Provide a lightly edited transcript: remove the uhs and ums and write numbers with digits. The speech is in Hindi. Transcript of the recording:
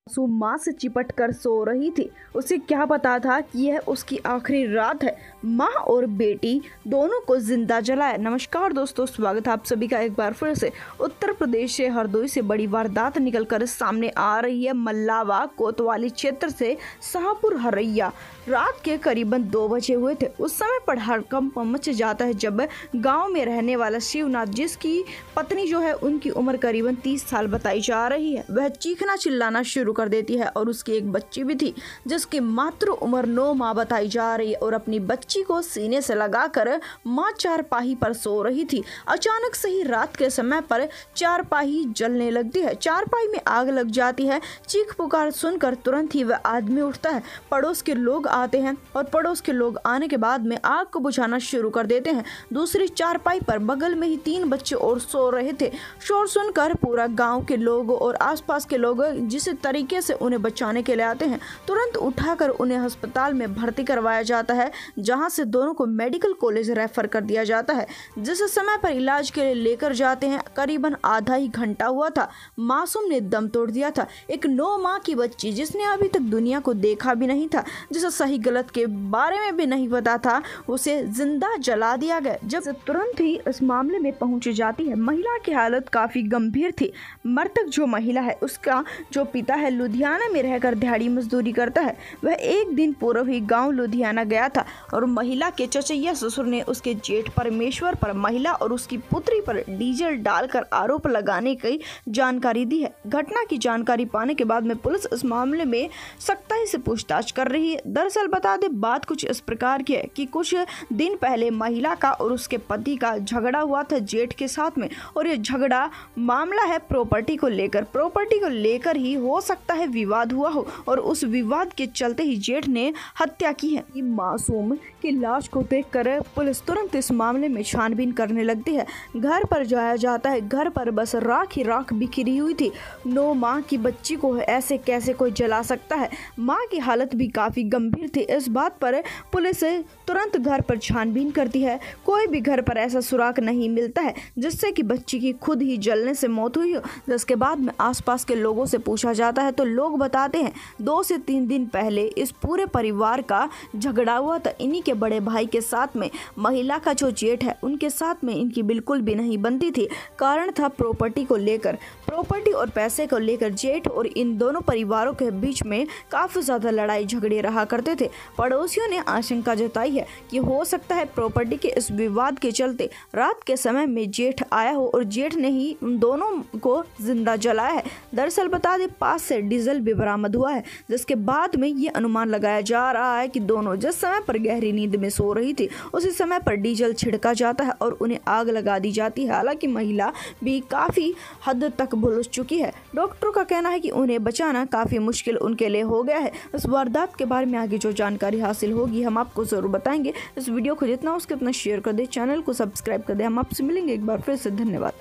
मासूम माँ से चिपट कर सो रही थी। उसे क्या पता था कि यह उसकी आखिरी रात है। माँ और बेटी दोनों को जिंदा जलाया। नमस्कार दोस्तों, स्वागत है आप सभी का एक बार फिर से। उत्तर प्रदेश से हरदोई से बड़ी वारदात निकलकर सामने आ रही है। मल्लावा कोतवाली क्षेत्र से शाहपुर हरैया रात के करीबन 2 बजे हुए थे। उस समय पर हड़कंप मच जाता है जब गांव में रहने वाला शिवनाथ, जिसकी पत्नी जो है उनकी उम्र करीबन 30 साल बताई जा रही है, वह चीखना चिल्लाना शुरू कर देती है। और उसकी एक बच्ची भी थी जिसकी मात्र उम्र 9 माह बताई जा रही है। और अपनी बच्ची को सीने से लगाकर माँ चारपाही पर सो रही थी। अचानक से ही रात के समय पर चारपाही जलने लगती है। चारपाही में आग लग जाती है। चीख पुकार सुनकर तुरंत ही वह आदमी उठता है। पड़ोस के लोग आते हैं और पड़ोस के लोग आने के बाद में आग को बुझाना शुरू कर देते हैं। दूसरी चारपाई पर बगल में ही 3 बच्चे और सो रहे थे। शोर सुनकर पूरा गांव के लोग और आसपास के लोग जिस तरीके से उन्हें बचाने के लिए आते हैं, तुरंत उठाकर उन्हें अस्पताल में भर्ती करवाया जाता है, जहां से दोनों को मेडिकल कॉलेज रेफर कर दिया जाता है। जिस समय पर इलाज के लिए लेकर जाते हैं, करीबन आधा ही घंटा हुआ था, मासूम ने दम तोड़ दिया था। एक 9 माह की बच्ची जिसने अभी तक दुनिया को देखा भी नहीं था, जिसे सही गलत के बारे में भी नहीं पता था, उसे जिंदा जला दिया गया। जब तुरंत ही इस मामले में पहुंच जाती है। महिला की हालत काफी गंभीर थी। मृतक जो महिला है, उसका जो पिता है लुधियाना में रहकर दिहाड़ी मजदूरी करता है। वह एक दिन पूर्व ही गांव लुधियाना गया था और महिला के चचैया ससुर ने उसके जेठ परमेश्वर पर महिला और उसकी पुत्री पर डीजल डालकर आरोप लगाने की जानकारी दी है। घटना की जानकारी पाने के बाद में पुलिस इस मामले में सख्ती से पूछताछ कर रही है। दरअसल बता दें, बात कुछ इस प्रकार की है कि कुछ दिन पहले महिला का और उसके पति का झगड़ा हुआ था जेठ के साथ में। और ये झगड़ा मामला है प्रॉपर्टी को लेकर। प्रॉपर्टी को लेकर ही हो सकता है विवाद हुआ हो और उस विवाद के चलते ही जेठ ने हत्या की है। मासूम की लाश को देखकर पुलिस तुरंत इस मामले में छानबीन करने लगती है। घर पर जाया जाता है। घर पर बस राख ही राख बिखरी हुई थी। 9 माह की बच्ची को ऐसे कैसे कोई जला सकता है। माँ की हालत भी काफी गंभीर थी। इस बात पर पुलिस तुरंत घर पर छानबीन करती है। कोई भी घर पर ऐसा सुराग नहीं मिलता है जिससे कि बच्ची की खुद ही जलने से मौत हुई हो। जिसके बाद में आसपास के लोगों से पूछा जाता है तो लोग बताते हैं 2 से 3 दिन पहले इस पूरे परिवार का झगड़ा हुआ था इन्हीं के बड़े भाई के साथ में। महिला का जो जेठ है उनके साथ में इनकी बिल्कुल भी नहीं बनती थी। कारण था प्रॉपर्टी को लेकर। प्रॉपर्टी और पैसे को लेकर जेठ और इन दोनों परिवारों के बीच में काफी ज्यादा लड़ाई झगड़े रहा करते थे। पड़ोसियों ने आशंका जताई है कि हो सकता है प्रॉपर्टी के इस विवाद के चलते रात के समय में जेठ आया हो और जेठ ने ही उन दोनों को जिंदा जलाया है। दरअसल बता दें, पास से डीजल भी बरामद हुआ है, जिसके बाद में ये अनुमान लगाया जा रहा है कि दोनों जिस समय पर गहरी नींद में सो रही थी उसी समय पर डीजल छिड़का जाता है और उन्हें आग लगा दी जाती है। हालांकि महिला भी काफी हद तक झुलस चुकी है। डॉक्टरों का कहना है कि उन्हें बचाना काफी मुश्किल उनके लिए हो गया है। इस वारदात के बारे में आगे जो जानकारी हासिल होगी हम आपको जरूर बताएंगे। इस वीडियो को जितना हो सके उतना शेयर कर दे, चैनल को सब्सक्राइब कर दे। हम आपसे मिलेंगे एक बार फिर से। धन्यवाद।